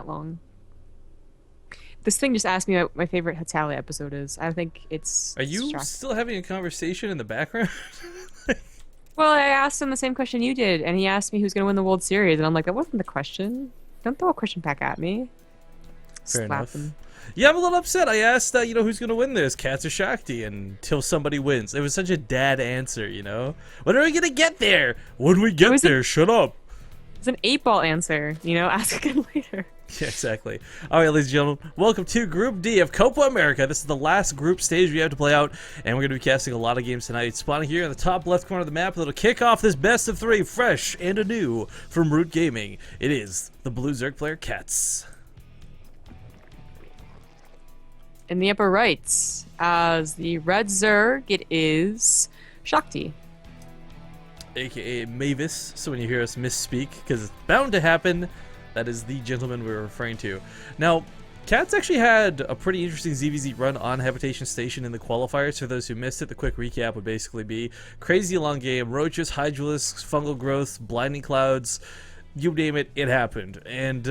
long. This thing just asked me what my favorite Hatali episode is. I think it's Are you Shakti. still having a conversation in the background? Well, I asked him the same question you did, and he asked me who's going to win the World Series, and I'm like, that wasn't the question. Don't throw a question back at me. Fair Slap enough. him. Yeah, I'm a little upset. I asked, who's going to win this, Catz or Shakti, until somebody wins. It was such a dad answer, you know? When are we going to get there? When we get there, shut up. It's an 8-ball answer, you know? Ask again later. Yeah, exactly. All right, ladies and gentlemen, welcome to Group D of Copa America. This is the last group stage we have to play out, and we're going to be casting a lot of games tonight. Spawning here in the top left corner of the map, that'll kick off this best of 3, fresh and anew from Root Gaming. It is the blue Zerg player, Catz. In the upper right, as the red Zerg, it is Shakti. AKA Mavis, so when you hear us misspeak, because it's bound to happen, that is the gentleman we're referring to. Now, Catz actually had a pretty interesting ZVZ run on Habitation Station in the qualifiers. For those who missed it, the quick recap would basically be crazy long game, roaches, hydralisks, fungal growth, blinding clouds, you name it, it happened. And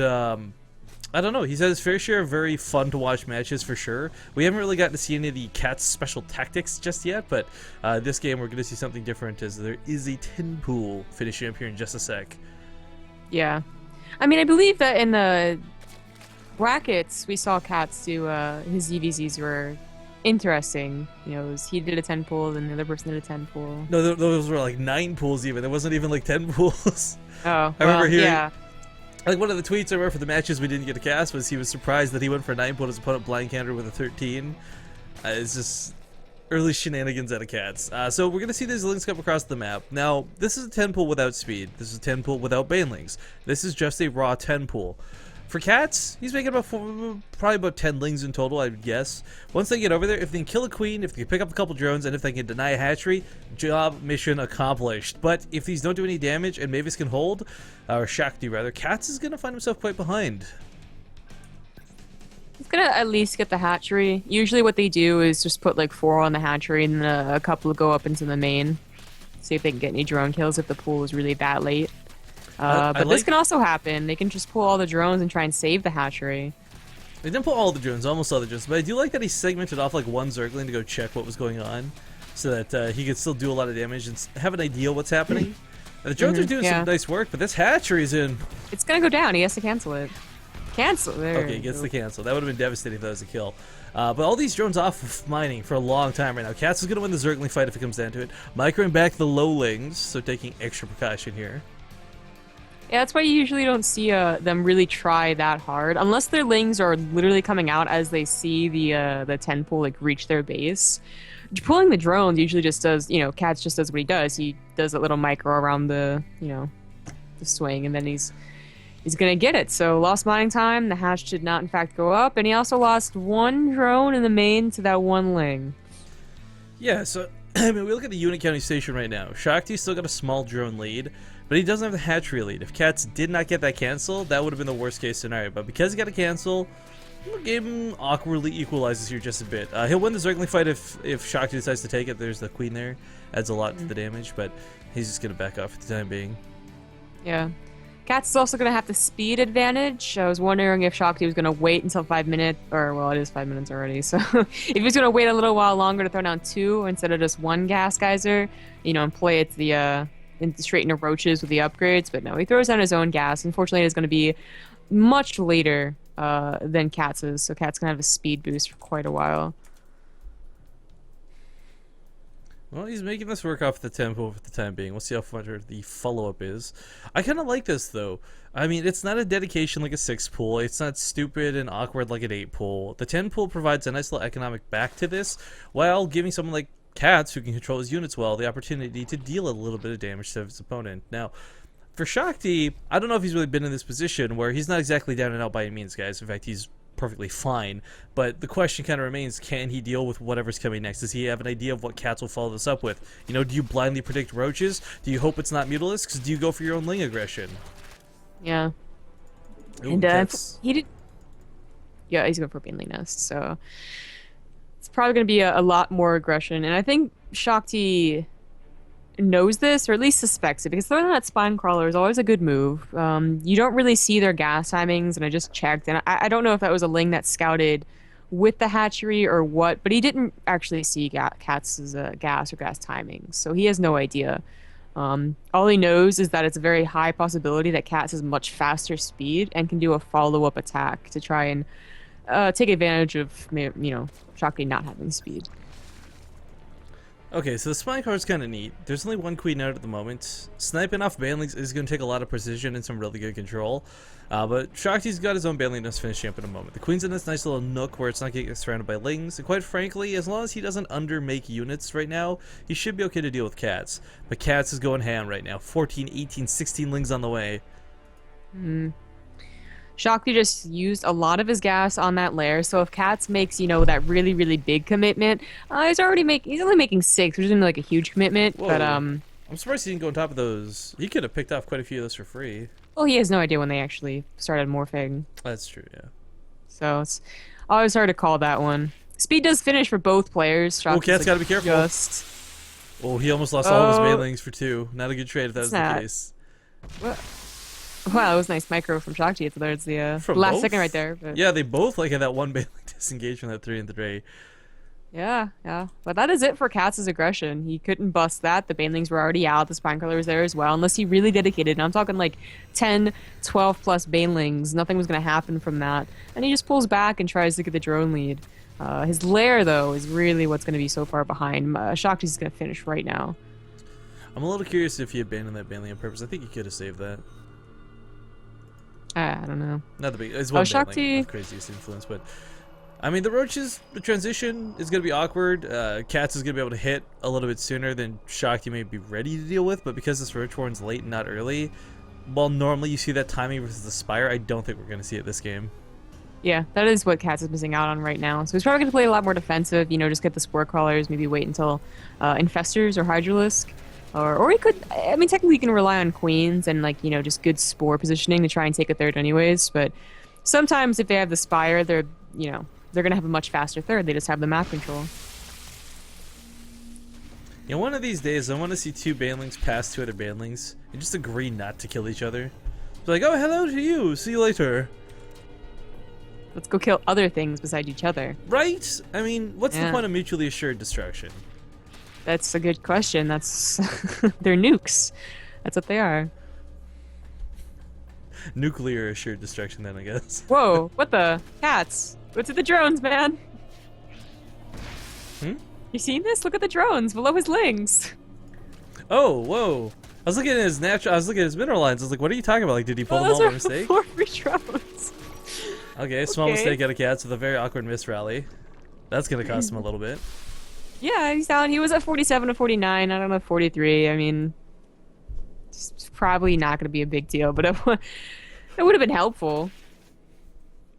I don't know, he's had his fair share of very fun to watch matches for sure. We haven't really gotten to see any of the Catz special tactics just yet, but this game we're going to see something different, as there is a 10 pool finishing up here in just a sec. Yeah. I mean, I believe that in the brackets, we saw Catz do, his EVZs were interesting. You know, he did a 10 pool, and the other person did a 10 pool. No, those were like 9 pools even. There wasn't even like 10 pools. Oh, I remember hearing, yeah. like one of the tweets I remember for the matches we didn't get to cast was he was surprised that he went for a 9 pool, his opponent blind counter with a 13. It's just early shenanigans out of Catz. So we're going to see these links come across the map. Now, this is a 10 pool without speed. This is a 10 pool without banelings. This is just a raw 10 pool. For Catz, he's making probably about 10 lings in total, I would guess. Once they get over there, if they can kill a queen, if they can pick up a couple drones, and if they can deny a hatchery, job mission accomplished. But if these don't do any damage and Mavis can hold, or Shakti rather, Catz is going to find himself quite behind. He's gonna at least get the hatchery. Usually what they do is just put like 4 on the hatchery, and then a couple go up into the main. See if they can get any drone kills if the pool is really that late. But this can also happen. They can just pull all the drones and try and save the hatchery. They didn't pull all the drones, almost all the drones, but I do like that he segmented off like one Zergling to go check what was going on, so that he could still do a lot of damage and have an idea what's happening. And the drones are doing some nice work, but this hatchery's in. It's gonna go down. He has to cancel it. Cancel. There. Okay, he gets the cancel. That would have been devastating if that was a kill. But all these drones off of mining for a long time right now. Catz is going to win the Zergling fight if it comes down to it. Microing back the lowlings, so taking extra precaution here. Yeah, that's why you usually don't see them really try that hard, unless their lings are literally coming out as they see the 10 pool like reach their base. Pulling the drones usually just does, you know, Catz just does what he does. He does a little micro around the, you know, the swing, and then he's gonna get it. So lost mining time. The hatch did not in fact go up, and he also lost 1 drone in the main to that 1 ling. Yeah, so I mean, we look at the unit county station right now. Shakti's still got a small drone lead, but he doesn't have the hatchery lead. If Catz did not get that cancel, that would have been the worst case scenario. But because he got a cancel, the game awkwardly equalizes here just a bit. He'll win the Zergling fight if Shakti decides to take it. There's the queen there, adds a lot to the damage, but he's just gonna back off for the time being. Yeah. Catz is also going to have the speed advantage. I was wondering if Shakti was going to wait until 5 minutes, or, well, it is 5 minutes already, so if he was going to wait a little while longer to throw down 2 instead of just 1 gas geyser, you know, and play it to the, straight into roaches with the upgrades, but no, he throws down his own gas. Unfortunately, it's going to be much later than Catz's, so Catz can have a speed boost for quite a while. Well, he's making this work off the tempo for the time being. We'll see how far the follow-up is. I kind of like this, though. I mean, it's not a dedication like a 6 pool. It's not stupid and awkward like an 8 pool. The 10 pool provides a nice little economic back to this, while giving someone like Catz, who can control his units well, the opportunity to deal a little bit of damage to his opponent. Now, for Shakti, I don't know if he's really been in this position where he's not exactly down and out by any means, guys. In fact, he's perfectly fine, but the question kind of remains, can he deal with whatever's coming next? Does he have an idea of what Catz will follow this up with? You know, do you blindly predict roaches? Do you hope it's not Mutalisks? Do you go for your own ling aggression? Yeah. Ooh, And he did. Yeah, he's going for Baneley Nest, so it's probably going to be a lot more aggression. And I think Shakti knows this, or at least suspects it, because throwing that spine crawler is always a good move. You don't really see their gas timings, and I just checked, and I don't know if that was a Ling that scouted with the hatchery or what, but he didn't actually see Katz's gas or gas timings, so he has no idea. All he knows is that it's a very high possibility that Catz has much faster speed and can do a follow-up attack to try and take advantage of, Shakti not having speed. Okay, so the spine card is kind of neat. There's only one queen out at the moment. Sniping off banelings is going to take a lot of precision and some really good control. But Shakti's got his own baneling that's finishing up in a moment. The queen's in this nice little nook where it's not getting surrounded by lings. And quite frankly, as long as he doesn't undermake units right now, he should be okay to deal with Catz. But Catz is going ham right now. 14, 18, 16 lings on the way. Shakti just used a lot of his gas on that lair, so if Catz makes, that really, really big commitment, he's only making 6, which isn't like a huge commitment. Whoa. But I'm surprised he didn't go on top of those. He could have picked off quite a few of those for free. well, he has no idea when they actually started morphing, That's true, yeah. so it's always hard to call that one. Speed does finish for both players. Oh, Catz gotta be careful. Oh, he almost lost all of his banelings for 2. Not a good trade if that was the case. What? Wow, that was nice micro from Shakti. There's the From last both? second right there. But Yeah, they both had that one baneling disengage from that 3 and 3. yeah. But that is it for Katz's aggression. He couldn't bust that. The banelings were already out. The spine crawler was there as well. Unless he really dedicated. And I'm talking like 10, 12 plus banelings. Nothing was going to happen from that. And he just pulls back and tries to get the drone lead. His lair, though, is really what's going to be so far behind. Shakti's going to finish right now. I'm a little curious if he abandoned that baneling on purpose. I think he could have saved that. I don't know. Not the big. It's one Shakti. baneling, craziest influence, but I mean the roaches. The transition is going to be awkward. Catz is going to be able to hit a little bit sooner than Shakti may be ready to deal with, but because this roach horn's late and not early, while normally you see that timing versus the spire, I don't think we're going to see it this game. Yeah, that is what Catz is missing out on right now. So he's probably going to play a lot more defensive. Just get the spore crawlers. Maybe wait until infestors or hydralisk. Or he could, technically he can rely on queens and, just good spore positioning to try and take a third anyways, but sometimes if they have the spire, they're going to have a much faster third. They just have the map control. One of these days, I want to see 2 banelings pass 2 other banelings and just agree not to kill each other. Be like, oh, hello to you, see you later. Let's go kill other things besides each other. Right? I mean, what's the point of mutually assured destruction? That's a good question. That's they're nukes. That's what they are. Nuclear assured destruction, then, I guess. Whoa! What the Catz? What's with the drones, man? You seen this? Look at the drones below his lings. Oh, whoa! I was looking at his mineral lines. I was like, "What are you talking about? Like, did he pull them all by mistake?" Those are 4 drones. Okay, small mistake out of Catz with a very awkward miss rally. That's gonna cost him a little bit. Yeah, he's down. He was at 47 to 49. I don't know, 43. It's probably not going to be a big deal, but it would have been helpful.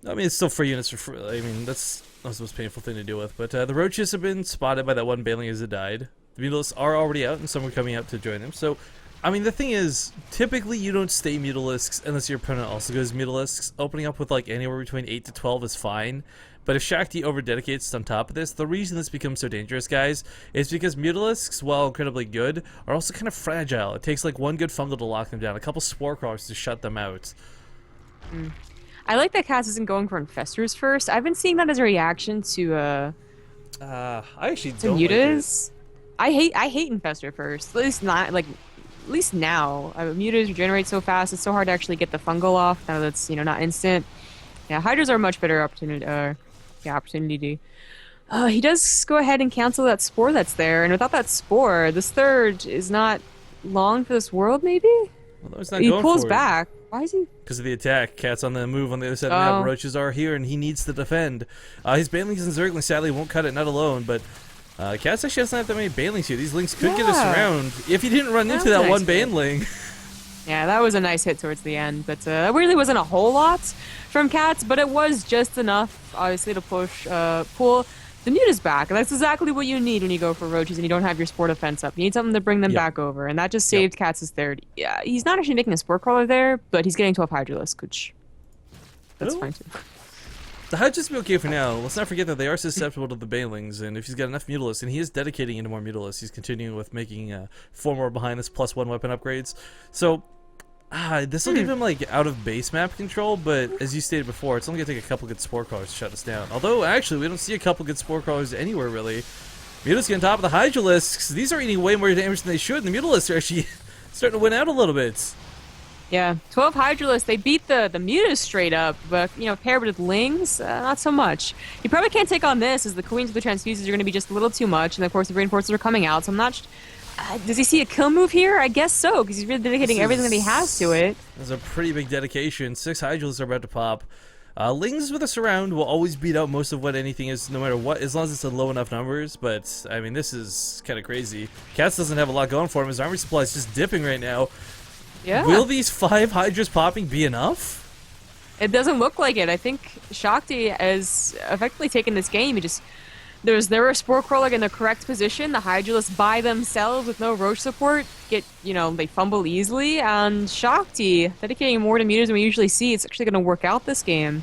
It's still free units for free. That's the most painful thing to deal with. But the roaches have been spotted by that one baneling as it died. The mutalisks are already out, and some are coming out to join them. So, the thing is, typically you don't stay mutalisks unless your opponent also goes mutalisks. Opening up with anywhere between 8 to 12 is fine. But if Shakti over-dedicates on top of this, the reason this becomes so dangerous, guys, is because mutalisks, while incredibly good, are also kind of fragile. It takes one good fungal to lock them down, a couple spore crawlers to shut them out. I like that Catz isn't going for infestors first. I've been seeing that as a reaction to I actually don't mutas. Like I hate infestor first. At least now. Mutas regenerate so fast. It's so hard to actually get the fungal off. Now that's not instant. Yeah, hydras are a much better opportunity. Opportunity. He does go ahead and cancel that spore that's there, and without that spore, this third is not long for this world. Maybe he pulls back. Why is he? Because of the attack. Catz on the move on the other side of the map. Roaches are here, and he needs to defend. His banelings and zerglings sadly won't cut it, not alone. But Catz actually doesn't have that many banelings here. These lings could get us around if he didn't run into that one baneling. Yeah, that was a nice hit towards the end, but it really wasn't a whole lot from Catz, but it was just enough, obviously, to pull the mutas back. And that's exactly what you need when you go for roaches and you don't have your spore defense up. You need something to bring them back over, and that just saved Katz's third. Yeah, he's not actually making a spore crawler there, but he's getting 12 hydralisk, which that's fine too. The Hydras will be okay for now. Let's not forget that they are susceptible to the Banelings, and if he's got enough Mutalisks, and he is dedicating into more Mutalisks, he's continuing with making 4 more behind this +1 weapon upgrades. So, this will give him like out of base map control, but as you stated before, it's only gonna take a couple good Spore Crawlers to shut us down. Although, actually, we don't see a couple good Spore Crawlers anywhere really. Mutalisks on top of the Hydralisks. These are eating way more damage than they should, and the Mutalisks are actually starting to win out a little bit. Yeah, 12 Hydralisks, they beat the Mutas straight up, but, you know, paired with Lings, not so much. You probably can't take on this, as the Queens of the Transfuses are going to be just a little too much, and of course the Reinforcers are coming out, so I'm not... does he see a kill move here? I guess so, because he's really dedicating everything that he has to it. That's a pretty big dedication. 6 Hydralisks are about to pop. Lings with a surround will always beat out most of what anything is, no matter what, as long as it's in low enough numbers, but, I mean, this is kind of crazy. Catz doesn't have a lot going for him. His army supply is just dipping right now. Yeah. Will these 5 Hydras popping be enough? It doesn't look like it. I think Shakti has effectively taken this game. He just... There are Spore Crawler in the correct position. The Hydralisks by themselves with no Roach support get, you know, they fumble easily. And Shakti, dedicating more to Mutas than we usually see, it's actually going to work out this game.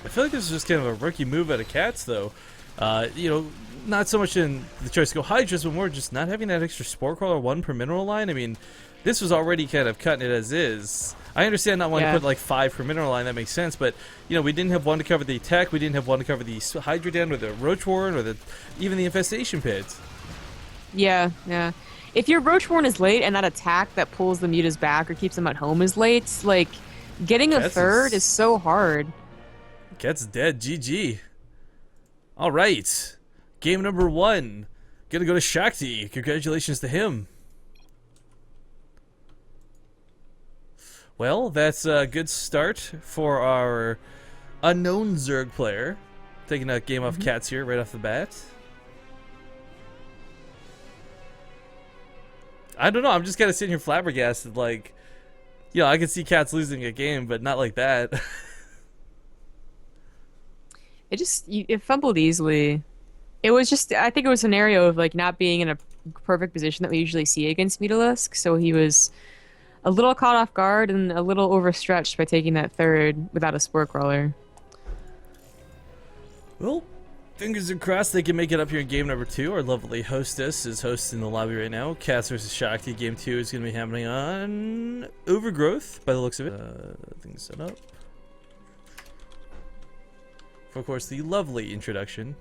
I feel like this is just kind of a rookie move out of Catz, though. You know, not so much in the choice to go Hydras, but more just not having that extra Spore Crawler 1 per mineral line. I mean... This was already kind of cutting it as is. I understand not wanting to put like 5 per mineral line, that makes sense, but you know, we didn't have one to cover the attack, we didn't have one to cover the Hydra Den or the Roach Warren or even the Infestation Pit. Yeah, yeah. If your Roach Warren is late and that attack that pulls the Mutas back or keeps them at home is late, like, getting a third is so hard. Catz dead, GG. Alright, game number 1. Gonna go to Shakti. Congratulations to him. Well, that's a good start for our unknown Zerg player. Taking a game off Catz here right off the bat. I don't know, I'm just kind of sitting here flabbergasted, like, you know, I could see Catz losing a game, but not like that. It fumbled easily. It was just, I think it was a scenario of, like, not being in a perfect position that we usually see against Mutalisk, so he was... a little caught off guard and a little overstretched by taking that third without a Spore Crawler. Well, fingers are crossed they can make it up here in game number 2. Our lovely hostess is hosting the lobby right now. Catz versus Shakti. Game 2 is going to be happening on Overgrowth, by the looks of it. Things set up. For, of course, the lovely introduction.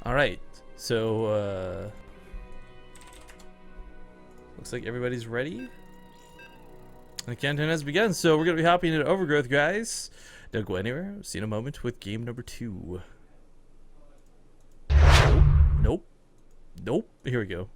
Alright, so, looks like everybody's ready. And the countdown has begun, so we're going to be hopping into Overgrowth, guys. Don't go anywhere. See you in a moment with game number 2. Nope. Nope. Here we go.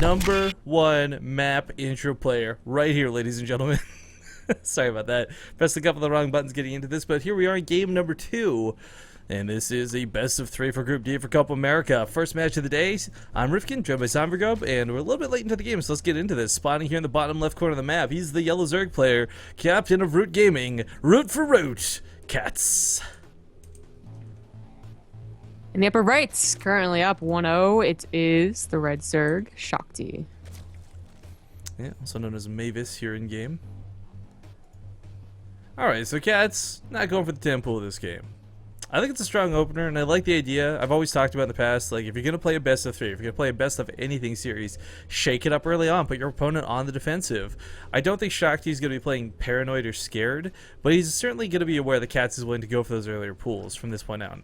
Number 1 map intro player right here, ladies and gentlemen. Sorry about that. Pressed a couple of the wrong buttons getting into this, but here we are in game number 2. And this is a best of 3 for Group D for Copa America. First match of the day. I'm Rifkin, joined by Sombergub, and we're a little bit late into the game, so let's get into this. Spawning here in the bottom left corner of the map, he's the yellow Zerg player, captain of Root Gaming, Root for Root, Catz. In the upper right, currently up 1-0, it is the red Zerg, Shakti. Yeah, also known as Mavis here in game. Alright, so Catz, not going for the 10 pool this game. I think it's a strong opener, and I like the idea. I've always talked about in the past, like, if you're going to play a best of 3, if you're going to play a best of anything series, shake it up early on, put your opponent on the defensive. I don't think Shakti is going to be playing paranoid or scared, but he's certainly going to be aware that Catz is willing to go for those earlier pools from this point on.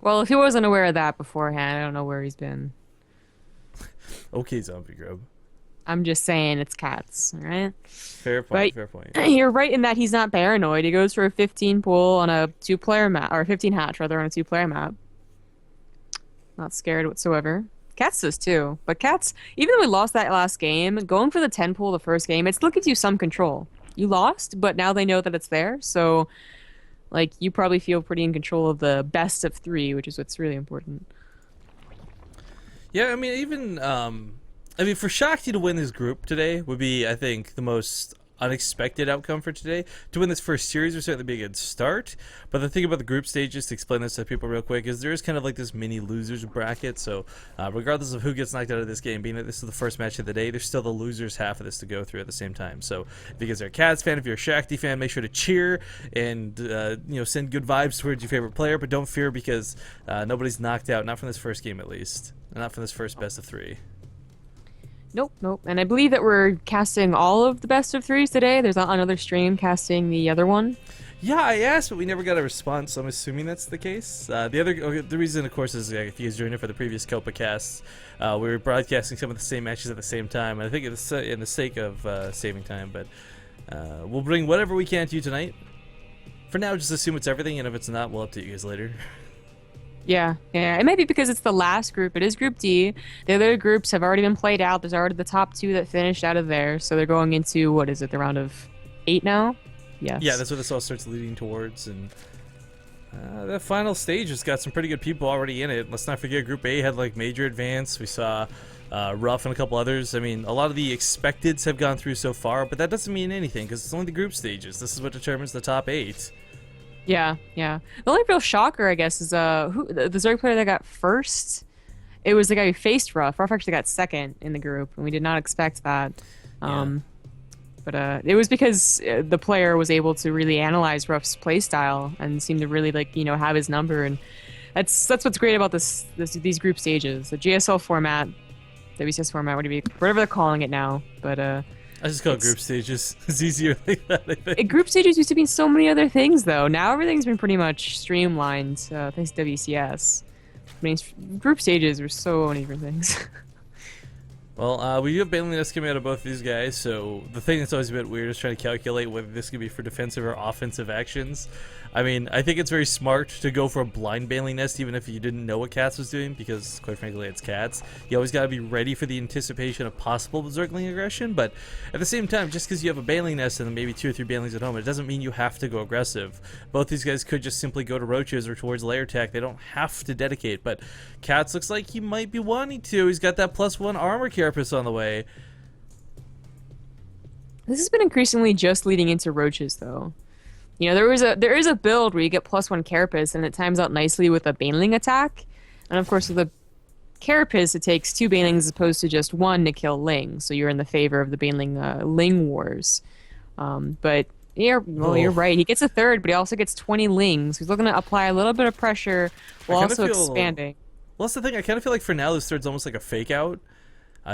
Well, if he wasn't aware of that beforehand, I don't know where he's been. Okay, Zombie Grub. I'm just saying it's Catz, all right? Fair But point. Fair point. you're right in that he's not paranoid. He goes for a 15 pool on a two-player map, or a 15 hatch rather on a two-player map. Not scared whatsoever. Catz does too. But Catz, even though we lost that last game, going for the 10 pool the first game, it still gives you some control. You lost, but now they know that it's there, so like you probably feel pretty in control of the best of three, which is what's really important. Yeah, I mean, even I mean, for Shakti to win this group today would be, I think, the most unexpected outcome for today. To win this first series would certainly be a good start. But the thing about the group stages, to explain this to people real quick, is there is kind of like this mini losers bracket. So regardless of who gets knocked out of this game, being that this is the first match of the day, there's still the losers half of this to go through at the same time. So if you guys are a Catz fan, if you're a Shakti fan, make sure to cheer and send good vibes towards your favorite player. But don't fear, because nobody's knocked out, not from this first game at least, and not from this first best of three. Nope, nope. And I believe that we're casting all of the best of threes today. There's another stream casting the other one. Yeah, I asked, but we never got a response, so I'm assuming that's the case. The reason, of course, is if you guys joined in for the previous Copa casts, we were broadcasting some of the same matches at the same time. And I think it's in the sake of saving time, but we'll bring whatever we can to you tonight. For now, just assume it's everything, and if it's not, we'll update you guys later. Yeah, yeah. It might be because it's the last group. It is Group D. The other groups have already been played out. There's already the top two that finished out of there. So they're going into, what is it, the round of 8 now? Yes. Yeah, that's what this all starts leading towards. And that final stage has got some pretty good people already in it. Let's not forget Group A had like Major Advance. We saw Ruff and a couple others. I mean, a lot of the expecteds have gone through so far, but that doesn't mean anything because it's only the group stages. This is what determines the top 8. Yeah, yeah. The only real shocker, I guess, is the Zerg player that got first. It was the guy who faced Ruff. Ruff actually got second in the group, and we did not expect that. But it was because the player was able to really analyze Ruff's playstyle and seemed to really have his number. And that's what's great about these group stages, the GSL format, WCS format, whatever they're calling it now. But I just call it group stages. It's easier like that, I think. Group stages used to mean so many other things, though. Now everything's been pretty much streamlined thanks to WCS. I mean, group stages are so many different things. Well, we do have bailiness coming out of both these guys, so the thing that's always a bit weird is trying to calculate whether this could be for defensive or offensive actions. I mean, I think it's very smart to go for a blind bailing nest even if you didn't know what Catz was doing, because quite frankly it's Catz. You always gotta be ready for the anticipation of possible Zergling aggression, but at the same time, just because you have a bailing nest and then maybe 2 or 3 bailings at home, it doesn't mean you have to go aggressive. Both these guys could just simply go to roaches or towards lair attack. They don't have to dedicate, but Catz looks like he might be wanting to. He's got that +1 armor carapace on the way. This has been increasingly just leading into roaches, though. You know, there is a build where you get +1 carapace, and it times out nicely with a baneling attack. And of course, with the carapace, it takes 2 banelings as opposed to just 1 to kill Ling. So you're in the favor of the baneling Ling wars. But you're right. He gets a third, but he also gets 20 Lings. He's looking to apply a little bit of pressure while also expanding. Well, that's the thing. I kind of feel like for now, this third's almost like a fake out.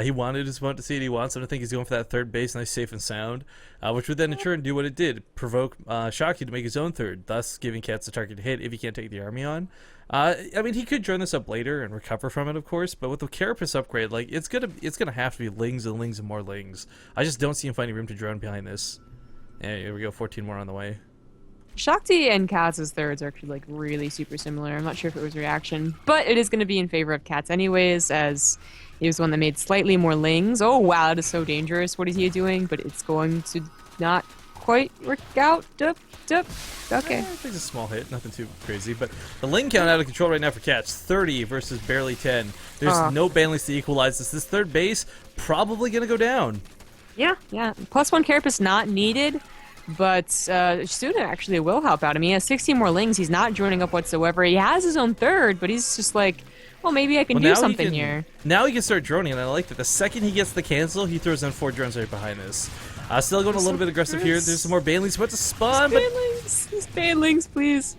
He wanted his opponent to see it. He wants him to think he's going for that third base, nice, safe, and sound, which would then in turn do what it did, provoke Shakti to make his own third, thus giving Catz the target to hit if he can't take the army on. I mean, he could join this up later and recover from it, of course, but with the Carapace upgrade, like it's gonna have to be Lings and Lings and more Lings. I just don't see him finding room to drone behind this. Yeah, here we go, 14 more on the way. Shakti and Katz's thirds are actually like really super similar. I'm not sure if it was reaction, but it is going to be in favor of Catz anyways, as he was the one that made slightly more Lings. Oh wow, that is so dangerous. What is he doing? But it's going to not quite work out. Okay. I think it's a small hit, nothing too crazy, but the Ling count out of control right now for Catz, 30 versus barely 10. There's no banelings to equalize this. This third base probably going to go down. Yeah. +1 carapace not needed. But Suna actually will help out. I mean, he has 16 more Lings. He's not joining up whatsoever. He has his own third, but he's just like, well, maybe I can do something here. Now he can start droning, and I like that. The second he gets the cancel, he throws in 4 drones right behind this. Still going a little bit aggressive here. There's some more banelings about to spawn, but These banelings, please.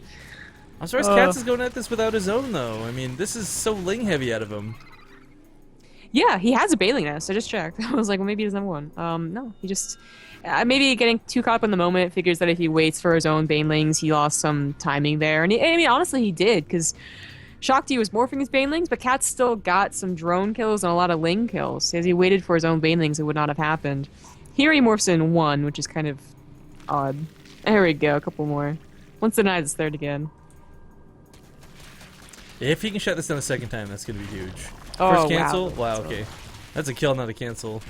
I'm surprised Catz is going at this without his own, though. I mean, this is so Ling heavy out of him. Yeah, he has a bailing nest. I just checked. I was like, well, maybe he doesn't have one. No, he just... maybe getting too caught up in the moment, figures that if he waits for his own banelings, he lost some timing there. And I mean, honestly, he did, because Shakti was morphing his banelings, but Catz still got some drone kills and a lot of ling kills. As he waited for his own banelings, it would not have happened. Here he morphs in one, which is kind of odd. There we go, a couple more. Once denied his third again. If he can shut this down a second time, that's going to be huge. Oh, First cancel? wow. Wow, okay. That's a kill, not a cancel.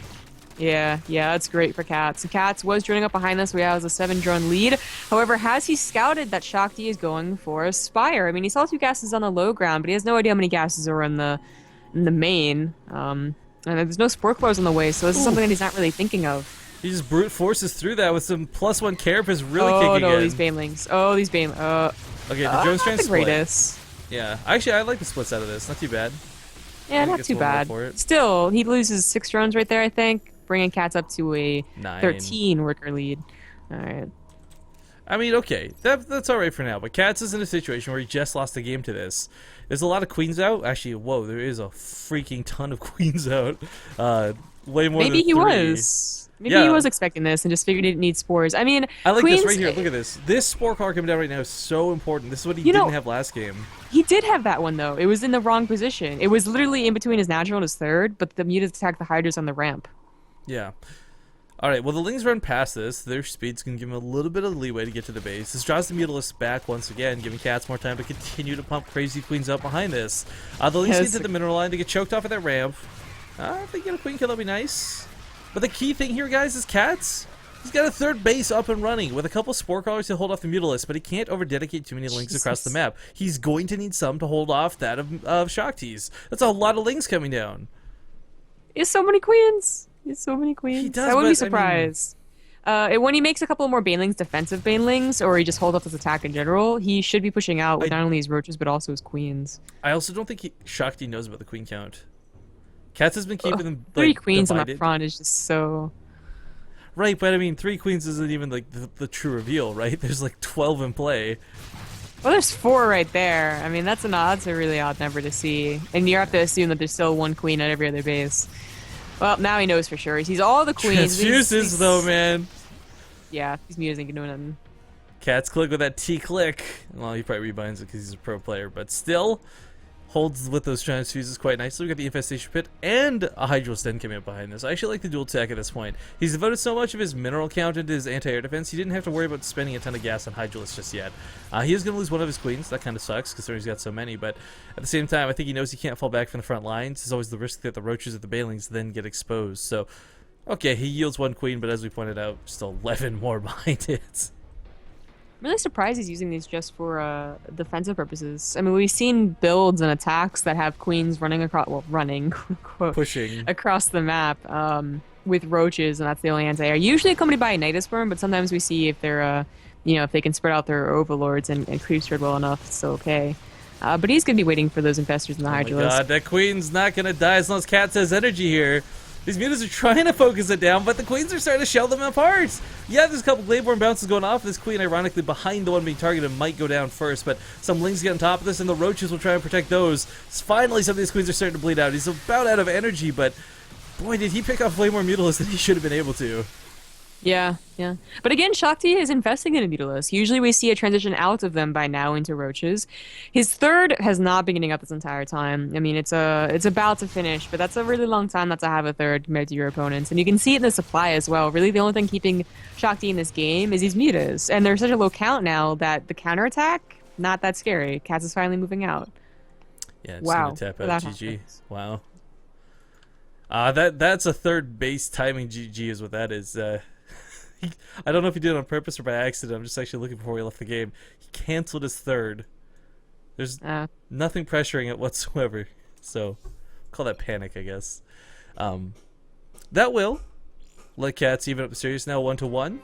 Yeah, that's great for Catz. Catz was droning up behind us. We have a 7-drone lead. However, has he scouted that Shakti is going for a Spire? I mean, he saw 2 gases on the low ground, but he has no idea how many gases are in the main. And there's no Spore Claws on the way, so this is something that he's not really thinking of. He just brute forces through that with some +1 carapace really kicking kicking in. in. These banelings. Oh, these bane. Okay, the drone's trying to split. Greatest. Yeah, actually, I like the splits out of this. Not too bad. Yeah, not too bad. Still, he loses 6 drones right there, I think, bringing Catz up to a 13 worker lead. All right. I mean, okay, that's all right for now. But Catz is in a situation where he just lost the game to this. There's a lot of queens out. Actually, whoa, there is a freaking ton of queens out. Way more than 3. Maybe he was. Maybe he was expecting this and just figured he didn't need spores. I mean, I like queens, this right here. Look at this. This spore car coming down right now is so important. This is what he didn't have last game. He did have that one, though. It was in the wrong position. It was literally in between his natural and his third, but the mutas attacked the Hydras on the ramp. Yeah. Alright, well, the Lings run past this. Their speed's going to give him a little bit of leeway to get to the base. This draws the Mutalisk back once again, giving Catz more time to continue to pump crazy queens up behind this. The Lings need to the mineral line to get choked off at that ramp. If they get a queen kill, that'll be nice. But the key thing here, guys, is Catz. He's got a third base up and running with a couple Spore Crawlers to hold off the Mutalisk, but he can't over-dedicate too many Lings across the map. He's going to need some to hold off that of Shakti's. That's a lot of Lings coming down. He has so many queens. He has so many queens. He does, I wouldn't be surprised. When he makes a couple more banelings, defensive banelings, or he just holds off his attack in general, he should be pushing out with not only his roaches, but also his queens. I also don't think Shakti knows about the queen count. Catz has been keeping them like, 3 queens divided. on the front is just so... Right, but I mean, 3 queens isn't even like the true reveal, right? There's like 12 in play. Well, there's 4 right there. I mean, that's a really odd number to see. And you have to assume that there's still 1 queen at every other base. Well, now he knows for sure. He sees all the queens. Transfuses, though, man. Yeah, these mutas ain't doing nothing. Catz click with that T click. Well, he probably rebinds it because he's a pro player, but still holds with those transfuses quite nicely. We got the Infestation Pit and a Hydro Sten coming up behind this. I actually like the dual tech at this point. He's devoted so much of his mineral count into his anti-air defense, he didn't have to worry about spending a ton of gas on Hydrolist just yet. He is going to lose one of his queens. That kind of sucks, considering he's got so many, but at the same time, I think he knows he can't fall back from the front lines. There's always the risk that the roaches or the banelings then get exposed. So, okay, he yields 1 queen, but as we pointed out, still 11 more behind it. I'm really surprised he's using these just for defensive purposes. I mean, we've seen builds and attacks that have queens running across, well, running, quote, pushing across the map with roaches, and that's the only anti-air. Usually accompanied by a Nidus Worm, but sometimes we see if they're, if they can spread out their overlords and creep spread well enough, it's okay. But he's going to be waiting for those infestors in the Hydrolist. Oh my god, that queen's not going to die as long as Catz has energy here. These mutas are trying to focus it down, but the queens are starting to shell them apart. Yeah, there's a couple Gladeborn bounces going off. This queen, ironically, behind the one being targeted, might go down first, but some Lings get on top of this, and the roaches will try and protect those. Finally, some of these queens are starting to bleed out. He's about out of energy, but boy, did he pick off way more Mutalisk than he should have been able to. Yeah. But again, Shakti is investing in a Mutalisk. Usually we see a transition out of them by now into roaches. His third has not been getting up this entire time. I mean, it's about to finish, but that's a really long time not to have a third compared to your opponents. And you can see it in the supply as well. Really, the only thing keeping Shakti in this game is these mutas. And they're such a low count now that the counterattack, not that scary. Catz is finally moving out. Yeah, just wow. gonna tap out GG. Wow. That's a third base timing GG is what that is. I don't know if he did it on purpose or by accident. I'm just actually looking before he left the game. He canceled his third. There's nothing pressuring it whatsoever. So, call that panic, I guess. That will let Catz even up the series now 1-1.